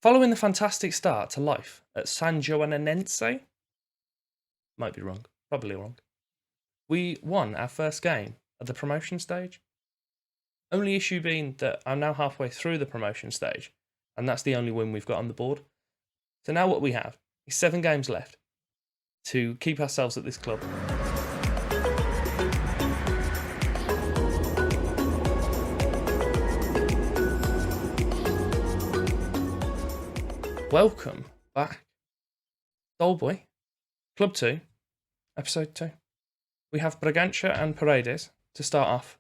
Following the fantastic start to life at San Joanense, might be wrong, probably wrong, we won our first game at the promotion stage. Only issue being that I'm now halfway through the promotion stage, and that's the only win we've got on the board. So now what we have is 7 games left to keep ourselves at this club. Welcome back, Doleboy, Club-2, Episode-2. We have Braganca and Paredes to start off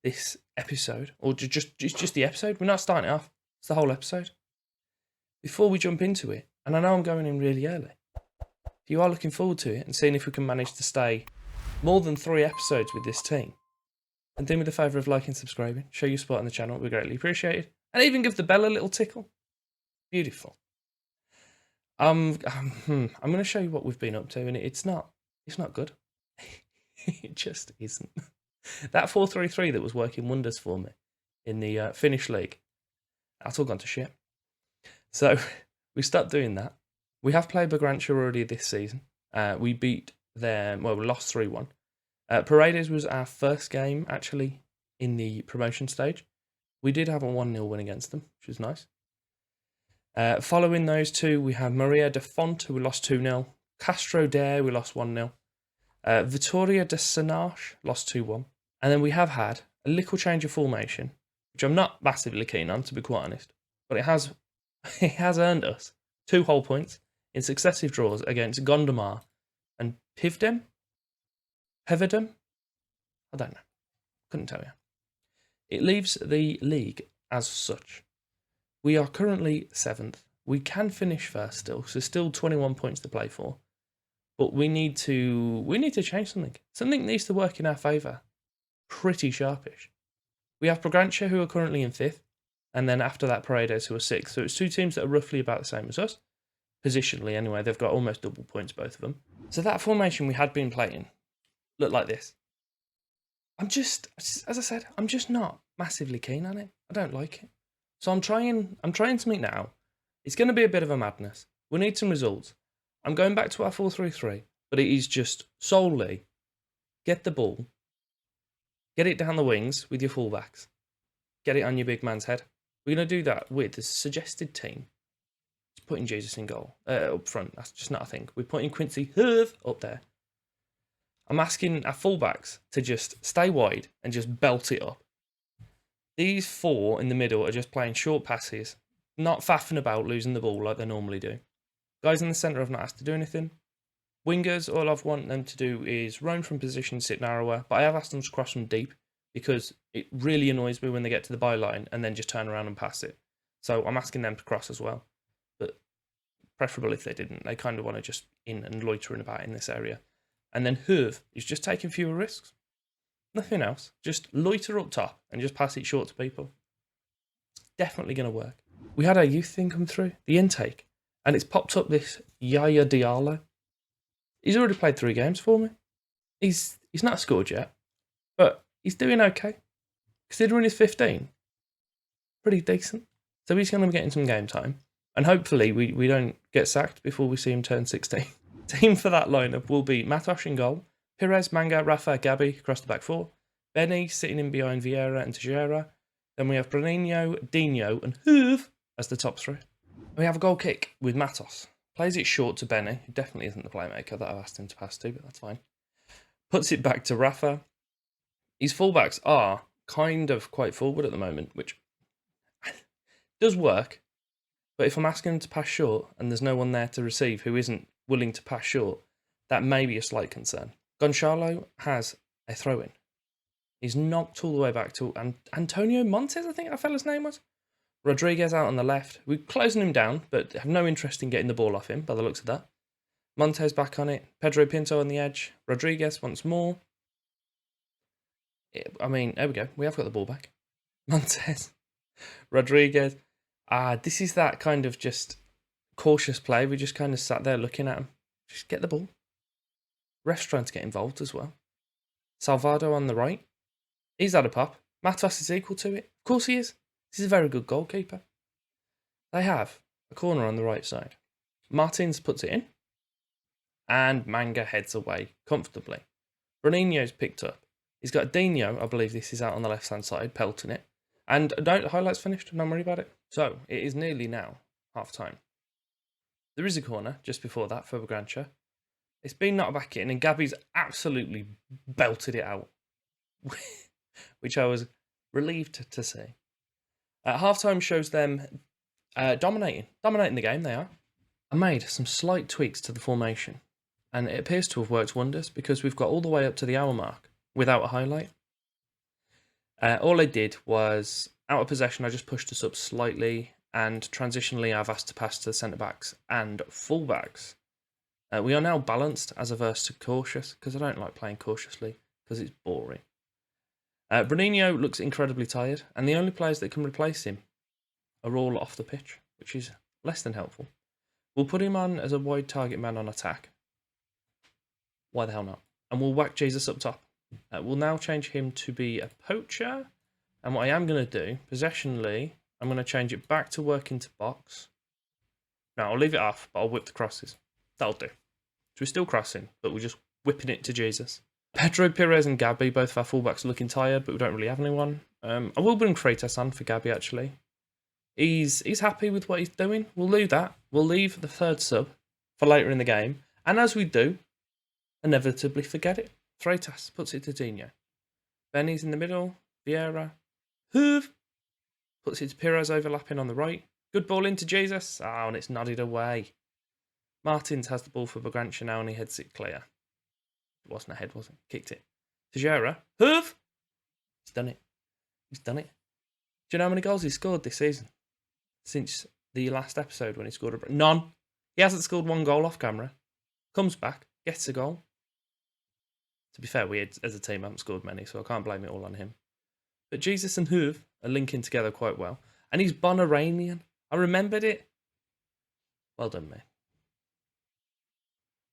this episode, or just the episode. We're not starting it off, it's the whole episode. Before we jump into it, and I know I'm going in really early, if you are looking forward to it and seeing if we can manage to stay more than 3 episodes with this team, then do me the favour of liking and subscribing, show your support on the channel, it'd be greatly appreciated, and even give the bell a little tickle. Beautiful. I'm going to show you what we've been up to, and it's not good. It just isn't. That 4-3-3 that was working wonders for me in the Finnish league, that's all gone to shit. So we stopped doing that. We have played Braganca already this season. We beat them, well, we lost 3-1. Paredes was our first game, actually, in the promotion stage. We did have a 1-0 win against them, which was nice. Following those two, we have Maria de Font, who we lost 2-0. Castro Dare, we lost 1-0. Vittoria de Sanache, lost 2-1. And then we have had a little change of formation, which I'm not massively keen on, to be quite honest. But it has earned us 2 whole points in successive draws against Gondomar and Pivdem? Pevedem? I don't know. Couldn't tell you. It leaves the league as such. We are currently 7th. We can finish first still, so still 21 points to play for. But we need to change something. Something needs to work in our favour. Pretty sharpish. We have Braganca, who are currently in 5th, and then after that Paredes, who are 6th. So it's 2 teams that are roughly about the same as us. Positionally anyway, they've got almost double points, both of them. So that formation we had been playing looked like this. As I said, I'm just not massively keen on it. I don't like it. So I'm trying something now. It's going to be a bit of a madness. We need some results. I'm going back to our 4-3-3, but it is just solely get the ball, get it down the wings with your fullbacks, get it on your big man's head. We're going to do that with the suggested team. It's putting Jesus in goal, up front. That's just not a thing. We're putting Quincy Herve up there. I'm asking our fullbacks to just stay wide and just belt it up. These 4 in the middle are just playing short passes, not faffing about losing the ball like they normally do. Guys in the centre have not asked to do anything. Wingers, all I want them to do is roam from position, sit narrower, but I have asked them to cross from deep because it really annoys me when they get to the byline and then just turn around and pass it. So I'm asking them to cross as well, but preferable if they didn't. They kind of want to just in and loitering about in this area. And then Herve is just taking fewer risks. Nothing else. Just loiter up top and just pass it short to people. It's definitely going to work. We had our youth thing come through, the intake, and it's popped up this Yaya Diallo. He's already played 3 games for me. He's not scored yet, but he's doing okay. Considering he's 15, pretty decent. So he's going to be getting some game time. And hopefully we don't get sacked before we see him turn 16. Team for that lineup will be Matos in goal, Pires, Manga, Rafa, Gabi across the back 4, Benny sitting in behind Vieira and Teixeira. Then we have Bruninho, Dino and Herve as the top 3. We have a goal kick with Matos. Plays it short to Benny, who definitely isn't the playmaker that I've asked him to pass to, but that's fine. Puts it back to Rafa. His fullbacks are kind of quite forward at the moment, which does work. But if I'm asking him to pass short and there's no one there to receive who isn't willing to pass short, that may be a slight concern. Gonçalo has a throw-in. He's knocked all the way back to Antonio Montes, I think that fella's name was. Rodriguez out on the left. We're closing him down, but have no interest in getting the ball off him, by the looks of that. Montes back on it. Pedro Pinto on the edge. Rodriguez once more. I mean, there we go. We have got the ball back. Montes. Rodriguez. This is that kind of just cautious play. We just kind of sat there looking at him. Just get the ball. Ref's trying to get involved as well. Salvado on the right. He's had a pop. Matos is equal to it. Of course he is. This is a very good goalkeeper. They have a corner on the right side. Martins puts it in, and Manga heads away comfortably. Bruninho's picked up. He's got Dino, I believe this is out on the left-hand side, pelting it. And no, highlights finished, don't worry about it. So, it is nearly now half-time. There is a corner just before that for Braganca. It's been knocked back in, and Gabby's absolutely belted it out, which I was relieved to see. Half-time shows them dominating the game, they are. I made some slight tweaks to the formation, and it appears to have worked wonders because we've got all the way up to the hour mark without a highlight. All I did was, out of possession, I just pushed us up slightly, and transitionally I've asked to pass to the centre-backs and full-backs. We are now balanced as averse to cautious, because I don't like playing cautiously, because it's boring. Bruninho looks incredibly tired, and the only players that can replace him are all off the pitch, which is less than helpful. We'll put him on as a wide target man on attack. Why the hell not? And we'll whack Jesus up top. We'll now change him to be a poacher. And what I am going to do, possessionally, I'm going to change it back to work into box. Now, I'll leave it off, but I'll whip the crosses. That'll do. So we're still crossing, but we're just whipping it to Jesus. Pedro, Perez and Gabby, both of our fullbacks, are looking tired, but we don't really have anyone. I will bring Freitas on for Gabby, actually. He's happy with what he's doing. We'll leave that. We'll leave the third sub for later in the game. And as we do, inevitably forget it. Freitas puts it to Dino. Benny's in the middle. Vieira. Hoove puts it to Perez overlapping on the right. Good ball into Jesus. Oh, and it's nodded away. Martins has the ball for Braganca now and he heads it clear. It wasn't a head, was it? Kicked it. Tejera. Hoove! He's done it. He's done it. Do you know how many goals he's scored this season? Since the last episode when he scored none. He hasn't scored one goal off camera. Comes back, gets a goal. To be fair, we as a team haven't scored many, so I can't blame it all on him. But Jesus and Hoove are linking together quite well. And he's Bonaranian. I remembered it. Well done, mate.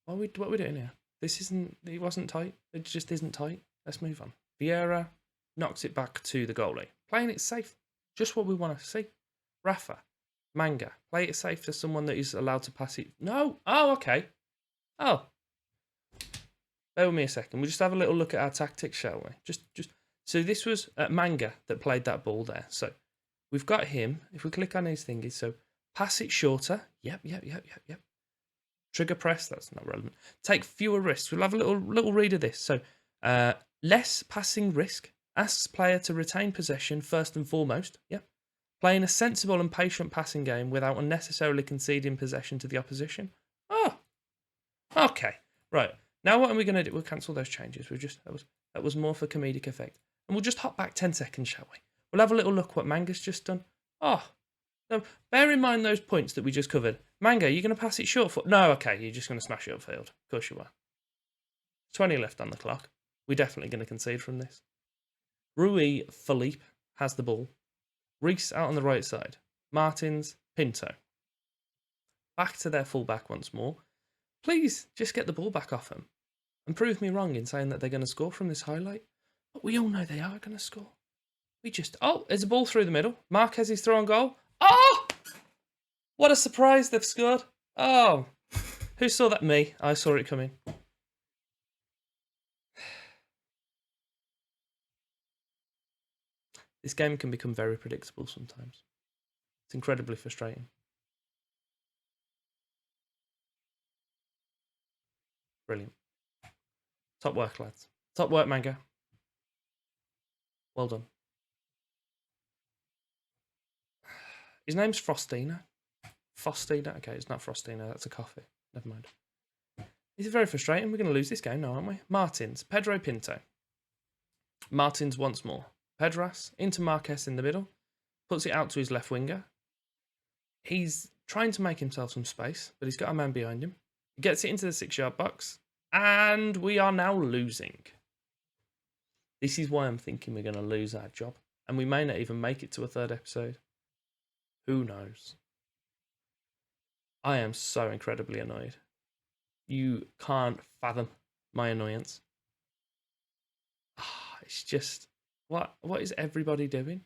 What are we doing here? It wasn't tight. It just isn't tight. Let's move on. Vieira knocks it back to the goalie. Playing it safe. Just what we want to see. Rafa, Manga, play it safe to someone that is allowed to pass it. No. Oh, okay. Oh. Bear with me a second. We'll just have a little look at our tactics, shall we? Just. So this was Manga that played that ball there. So we've got him. If we click on his thingy, so pass it shorter. Yep. Trigger press. That's not relevant. Take fewer risks. We'll have a little read of this. So less passing risk. Asks player to retain possession first and foremost. Yep. Playing a sensible and patient passing game without unnecessarily conceding possession to the opposition. Oh, okay, right. Now what are we going to do? We'll cancel those changes. That was more for comedic effect, and we'll just hop back 10 seconds, shall we? We'll have a little look what Manga's just done. Oh, no. Bear in mind those points that we just covered. Manga, you're going to pass it short foot? No, okay, you're just going to smash it upfield. Of course you are. 20 left on the clock. We're definitely going to concede from this. Rui Philippe has the ball. Reese out on the right side. Martins, Pinto. Back to their fullback once more. Please just get the ball back off them and prove me wrong in saying that they're going to score from this highlight. But we all know they are going to score. There's a ball through the middle. Marquez is throwing goal. Oh! What a surprise they've scored. Oh. Who saw that? Me. I saw it coming. This game can become very predictable sometimes. It's incredibly frustrating. Brilliant. Top work, lads. Top work, Manga. Well done. His name's Frostina. Frostina? Okay, it's not Frostina. That's a coffee. Never mind. This is very frustrating. We're going to lose this game now, aren't we? Martins. Pedro Pinto. Martins once more. Pedras into Marquez in the middle. Puts it out to his left winger. He's trying to make himself some space, but he's got a man behind him. He gets it into the 6-yard box. And we are now losing. This is why I'm thinking we're going to lose our job. And we may not even make it to a third episode. Who knows? I am so incredibly annoyed. You can't fathom my annoyance. It's just... What is everybody doing?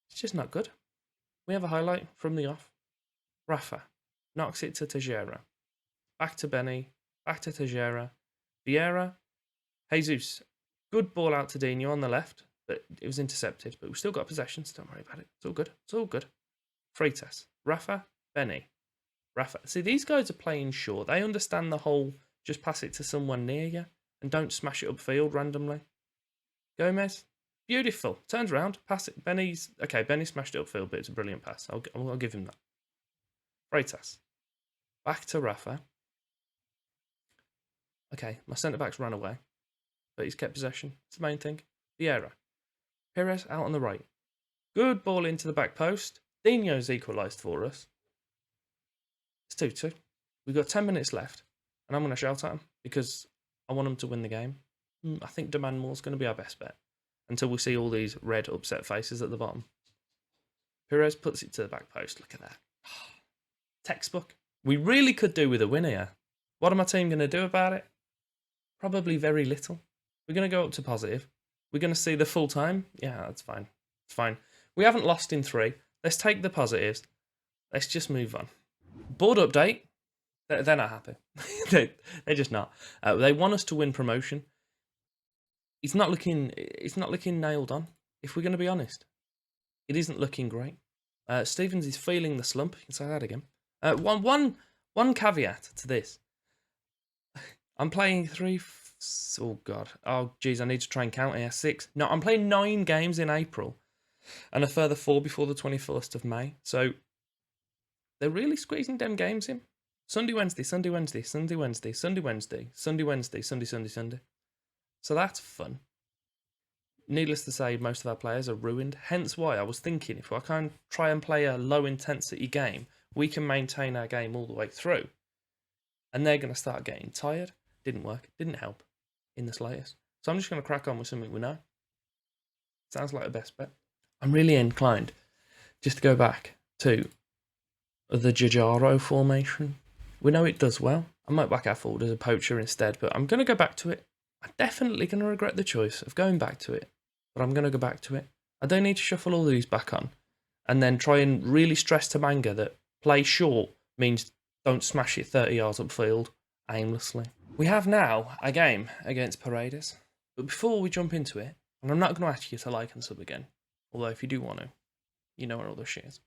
It's just not good. We have a highlight from the off. Rafa knocks it to Tejera. Back to Benny. Back to Tejera. Vieira. Jesus. Good ball out to Dino on the left, but it was intercepted. But we've still got possession, so don't worry about it. It's all good. It's all good. Freitas. Rafa. Benny. Rafa. See, these guys are playing short. They understand the whole just pass it to someone near you and don't smash it upfield randomly. Gomez. Beautiful. Turns around. Pass it. Benny smashed it upfield, but it's a brilliant pass. I'll give him that. Freitas. Back to Rafa. Okay, my centre-backs ran away, but he's kept possession. It's the main thing. Vieira. Perez out on the right. Good ball into the back post. Dino's equalised for us. It's 2-2. We've got 10 minutes left, and I'm going to shout at him because I want him to win the game. I think demand more is going to be our best bet until we see all these red upset faces at the bottom. Perez puts it to the back post. Look at that. Textbook. We really could do with a win here. What are my team going to do about it? Probably very little. We're going to go up to positive. We're going to see the full time. Yeah, that's fine. It's fine. We haven't lost in 3. Let's take the positives. Let's just move on. Board update. They're not happy. They're just not. They want us to win promotion. It's not looking nailed on, if we're going to be honest. It isn't looking great. Stevens is feeling the slump. You can say that again. One caveat to this. I'm playing 3... Oh, God. Oh, geez, I need to try and count here. 6. No, I'm playing 9 games in April and a further 4 before the 21st of May. So they're really squeezing them games in. Sunday, Wednesday, Sunday, Wednesday, Sunday, Wednesday, Sunday, Wednesday, Sunday, Wednesday, Sunday, Sunday, Sunday. So that's fun. Needless to say, most of our players are ruined. Hence why I was thinking if I can try and play a low-intensity game, we can maintain our game all the way through. And they're going to start getting tired. Didn't work. Didn't help in the slightest. So I'm just going to crack on with something we know. Sounds like the best bet. I'm really inclined just to go back to the Giugiaro formation. We know it does well. I might back our forward as a poacher instead, but I'm going to go back to it. I'm definitely going to regret the choice of going back to it, but I'm going to go back to it. I don't need to shuffle all these back on and then try and really stress to Manga that play short means don't smash it 30 yards upfield aimlessly. We have now a game against Paredes, but before we jump into it, and I'm not going to ask you to like and sub again, although if you do want to, you know where all the shit is.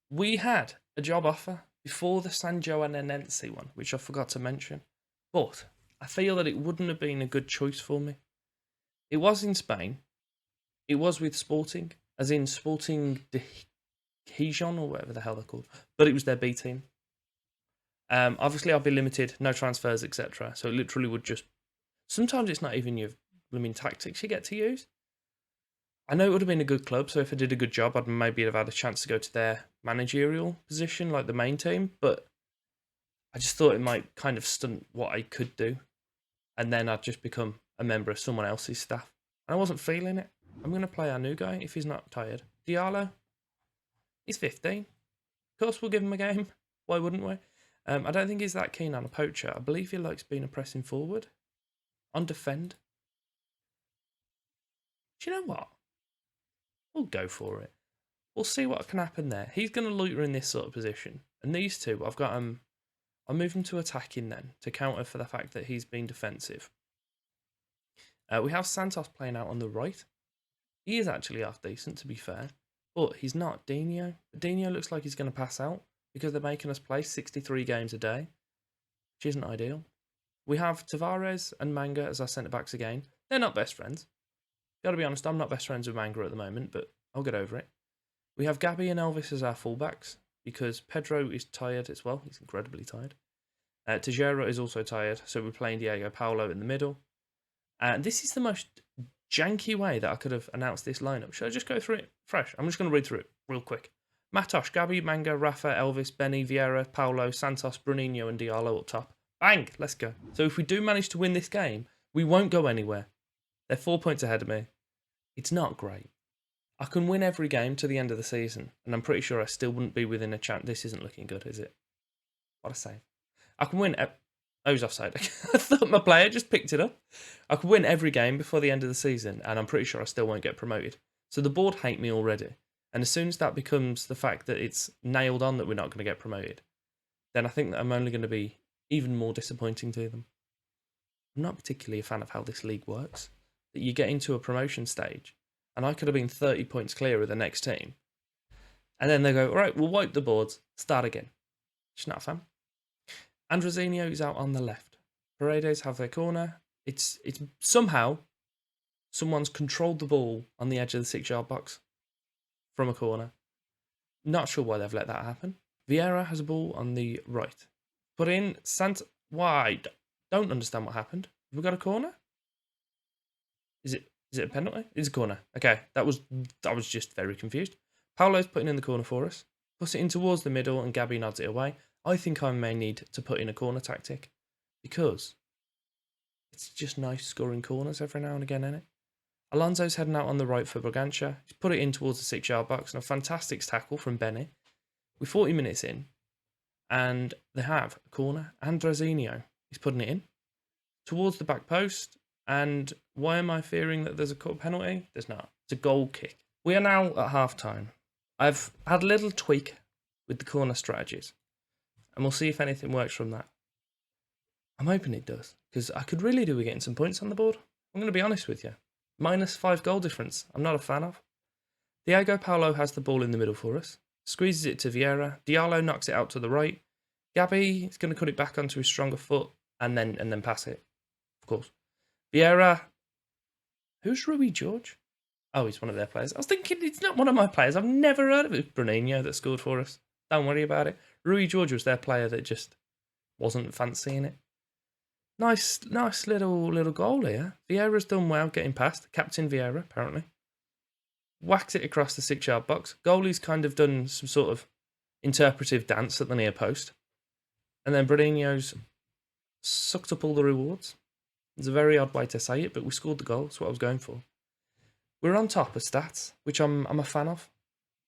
We had a job offer before the San Joanense one, which I forgot to mention, but I feel that it wouldn't have been a good choice for me. It was in Spain. It was with Sporting, as in Sporting de Gijon or whatever the hell they're called, but it was their B team. Obviously, I'll be limited, no transfers, etc. So it literally would just... Sometimes it's not even your blooming tactics you get to use. I know it would have been a good club, so if I did a good job, I'd maybe have had a chance to go to their managerial position, like the main team, but I just thought it might kind of stunt what I could do, and then I'd just become a member of someone else's staff. And I wasn't feeling it. I'm going to play our new guy if he's not tired. Diallo, he's 15. Of course we'll give him a game. Why wouldn't we? I don't think he's that keen on a poacher. I believe he likes being a pressing forward. On defend. Do you know what? We'll go for it. We'll see what can happen there. He's going to loiter in this sort of position. And these two, I've got him... I'll move him to attacking then, to counter for the fact that he's been defensive. We have Santos playing out on the right. He is actually half decent, to be fair. But he's not Dino. Dino looks like he's going to pass out because they're making us play 63 games a day, which isn't ideal. We have Tavares and Manga as our centre-backs again. They're not best friends. Got to be honest, I'm not best friends with Manga at the moment, but I'll get over it. We have Gabby and Elvis as our fullbacks because Pedro is tired as well. He's incredibly tired. Tejera is also tired, so we're playing Diego Paulo in the middle. And this is the most janky way that I could have announced this lineup. Should I just go through it fresh? I'm just going to read through it real quick. Matos, Gabby, Manga, Rafa, Elvis, Benny, Vieira, Paulo, Santos, Bruninho and Diallo up top. Bang! Let's go. So if we do manage to win this game, we won't go anywhere. They're 4 points ahead of me. It's not great. I can win every game to the end of the season, and I'm pretty sure I still wouldn't be within a chance. This isn't looking good, is it? What a save. I can win... Oh, he's offside. I thought my player just picked it up. I could win every game before the end of the season, and I'm pretty sure I still won't get promoted. So the board hate me already. And as soon as that becomes the fact that it's nailed on that we're not going to get promoted, then I think that I'm only going to be even more disappointing to them. I'm not particularly a fan of how this league works. That you get into a promotion stage, and I could have been 30 points clear of the next team, and then they go, all right, we'll wipe the boards, start again. Just not a fan. Andrezinho is out on the left. Paredes have their corner. It's somehow someone's controlled the ball on the edge of the 6-yard box from a corner. Not sure why they've let that happen. Vieira has a ball on the right. Put in wide. Don't understand what happened. Have we got a corner? Is it a penalty? It's a corner. Okay, that was just very confused. Paulo's putting in the corner for us. Puts it in towards the middle and Gabby nods it away. I think I may need to put in a corner tactic because it's just nice scoring corners every now and again, isn't it? Alonso's heading out on the right for Braganca. He's put it in towards the 6-yard box and a fantastic tackle from Benny. We're 40 minutes in and they have a corner. Andrezinho is putting it in towards the back post. And why am I fearing that there's a penalty? There's not. It's a goal kick. We are now at half-time. I've had a little tweak with the corner strategies, and we'll see if anything works from that. I'm hoping it does, because I could really do with getting some points on the board. I'm going to be honest with you. -5 goal difference, I'm not a fan of. Diego Paulo has the ball in the middle for us, squeezes it to Vieira. Diallo knocks it out to the right. Gabby is going to cut it back onto his stronger foot and then pass it, of course. Vieira, who's Rui George? Oh, he's one of their players. I was thinking it's not one of my players. I've never heard of it. Bruninho that scored for us. Don't worry about it. Rui George was their player that just wasn't fancying it. Nice little goal here. Vieira's done well getting past. Captain Vieira, apparently. Whacks it across the 6-yard box. Goalie's kind of done some sort of interpretive dance at the near post. And then Bruninho's sucked up all the rewards. It's a very odd way to say it, but we scored the goal. That's what I was going for. We're on top of stats, which I'm a fan of.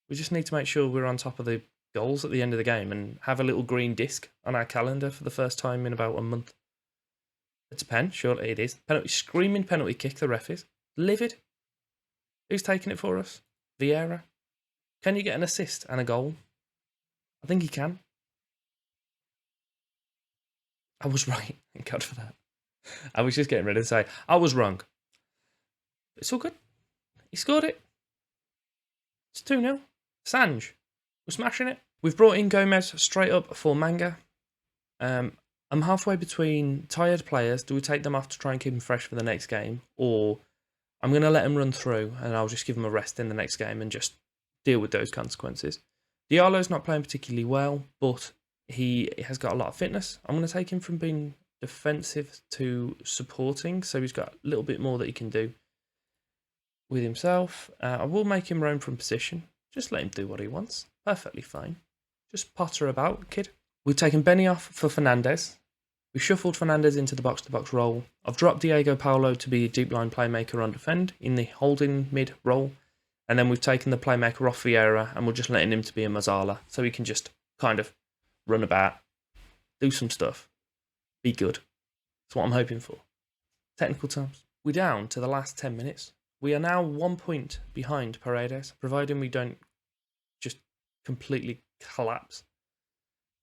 We just need to make sure we're on top of the goals at the end of the game and have a little green disc on our calendar for the first time in about a month. It's a pen, surely it is. Screaming penalty kick, the ref is. Livid. Who's taking it for us? Vieira. Can you get an assist and a goal? I think he can. I was right. Thank God for that. I was just getting ready to say, I was wrong. It's all good. He scored it. It's 2-0. Sanj. We're smashing it. We've brought in Gomez straight up for Manga. I'm halfway between tired players. Do we take them off to try and keep them fresh for the next game? Or I'm going to let them run through and I'll just give them a rest in the next game and just deal with those consequences. Diallo's not playing particularly well, but he has got a lot of fitness. I'm going to take him from being defensive to supporting, so he's got a little bit more that he can do with himself. I will make him roam from position. Just let him do what he wants. Perfectly fine. Just potter about, kid. We've taken Benny off for Fernandez. We shuffled Fernandez into the box-to-box role. I've dropped Diego Paulo to be a deep line playmaker on defend in the holding mid role. And then we've taken the playmaker off Vieira and we're just letting him to be a Mazzala so he can just kind of run about, do some stuff, be good. That's what I'm hoping for. Technical terms. We're down to the last 10 minutes. We are now 1 point behind Paredes, providing we don't just completely collapse.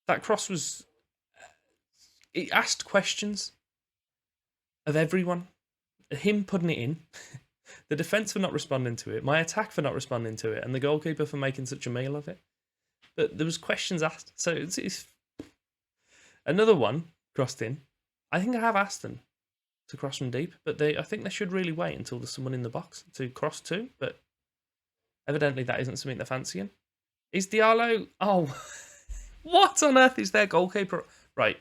That cross was... It asked questions of everyone. Him putting it in, the defence for not responding to it, my attack for not responding to it, and the goalkeeper for making such a meal of it. But there was questions asked. So it's another one crossed in. I think I have asked them to cross from deep, but I think they should really wait until there's someone in the box to cross to. But evidently that isn't something they're fancying. Is Diallo... Oh, what on earth is their goalkeeper? Right,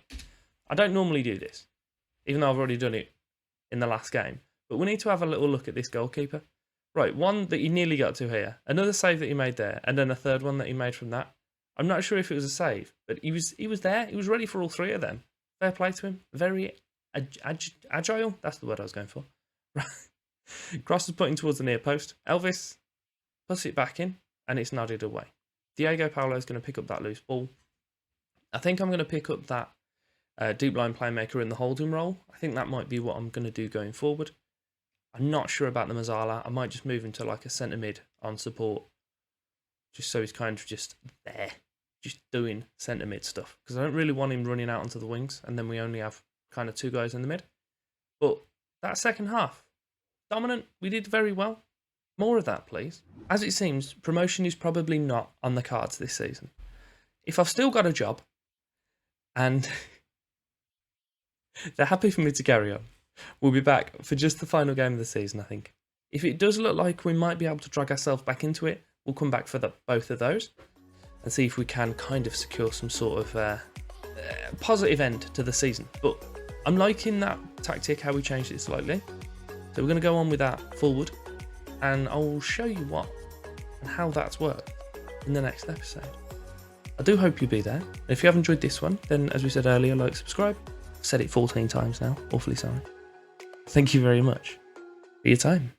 I don't normally do this, even though I've already done it in the last game. But we need to have a little look at this goalkeeper. Right, one that he nearly got to here, another save that he made there, and then a third one that he made from that. I'm not sure if it was a save, but he was there. He was ready for all three of them. Fair play to him. Very agile. That's the word I was going for. Cross is putting towards the near post. Elvis puts it back in, and it's nodded away. Diego Paulo is going to pick up that loose ball. I think I'm going to pick up that deep line playmaker in the holding role. I think that might be what I'm going to do going forward. I'm not sure about the Mazzala. I might just move him to like a centre mid on support just so he's kind of just there, just doing centre mid stuff. Because I don't really want him running out onto the wings, and then we only have kind of 2 guys in the mid. But that second half, dominant, we did very well. More of that, please. As it seems, promotion is probably not on the cards this season. If I've still got a job, and they're happy for me to carry on, we'll be back for just the final game of the season, I think. If it does look like we might be able to drag ourselves back into it, we'll come back for both of those and see if we can kind of secure some sort of positive end to the season. But I'm liking that tactic, how we changed it slightly. So we're going to go on with that forward, and I'll show you what and how that's worked in the next episode. I do hope you'll be there. If you have enjoyed this one, then as we said earlier, like, subscribe. I've said it 14 times now, awfully sorry. Thank you very much for your time.